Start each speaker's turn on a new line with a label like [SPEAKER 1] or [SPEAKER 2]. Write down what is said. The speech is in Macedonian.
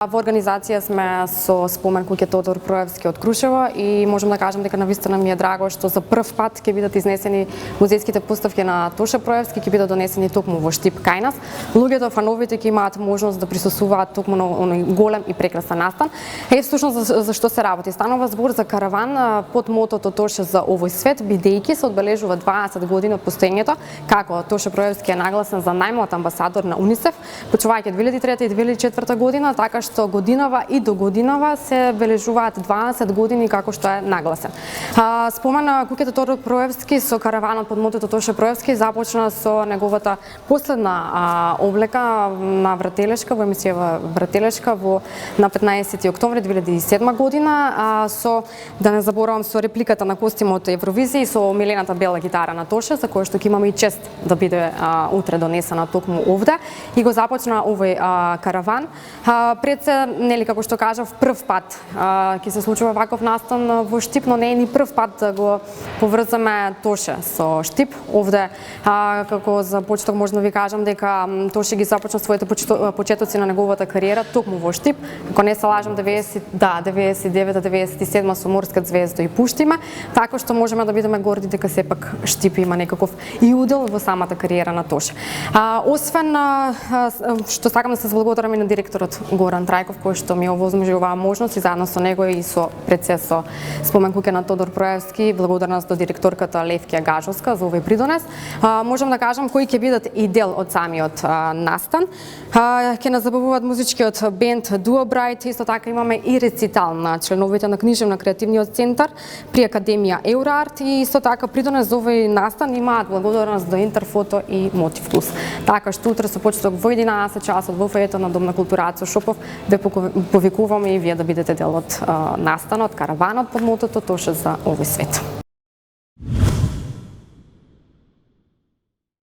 [SPEAKER 1] Во организација сме со спомен куќа Тодор Проевски од Крушево и можам да кажам дека навистина ми е драго што за прв пат ќе бидат изнесени музејските поставки на Тоше Проевски, ќе бидат донесени токму во Штип кај нас. Луѓето, фановите ќе имаат можност да присуствуваат токму на оној голем и прекрасен настан. Всушност за што се работи? Станува збор за караван под мотото Тоше за овој свет, бидејќи се одбележува 20 години од постоењето, како Тоше Проевски е нагласен за најмлад амбасадор на УНИСЕФ, почувајќи 2003 и 2004 година, така што годинава и до годинава се бележуваат 20 години како што е нагласен. Спомена куќата Тодор Проевски со караванот под мотото Тоше Проевски започна со неговата последна облека на Врателешка, во емисија Врателешка на 15 октомври 2007 година, со, да не заборавам, со репликата на костимот Евровизија и со омилената бела гитара на Тоше, за која што ќе имаме и чест да биде утре донесена токму овде, и го започна овој караван. Пред се, нели, како што кажав, прв пат ќе се случува ваков настан во Штип, но не е ни прв пат да го поврзаме Тоше со Штип. Овде, како за почеток можам да ви кажам дека Тоше ги започна своите почетоци на неговата кариера токму во Штип. Ако не се лажам, 99-97 со Морска звезда и Пуштиме, така што можеме да бидеме горди дека сепак Штип има некаков и удел во самата кариера на Тоше. Освен што сакам да се зблагодарам и на директорот Горан Трајков, кој што ми овозможи оваа можност, и заедно со него и со пред се со спомен куќа на Тодор Проевски, благодарност до директорката Левкија Гажовска за овој придонес. Можам да кажам кои ќе бидат и дел од самиот настан. Ќе нас забавуваат музичкиот бенд Дуо Брайт, исто така имаме и рецитал на членовите на книжевно-креативниот центар при Академија Еурарт, и исто така придонес за овој настан имаат благодарност до Интерфото и Мотив Плюс. Така што утре со почеток во 11 часот во фојето на Дом на култура Ацо Шопов ве повикуваме и вие да бидете дел од настанот, караванот под мотото Тоше за овој свет.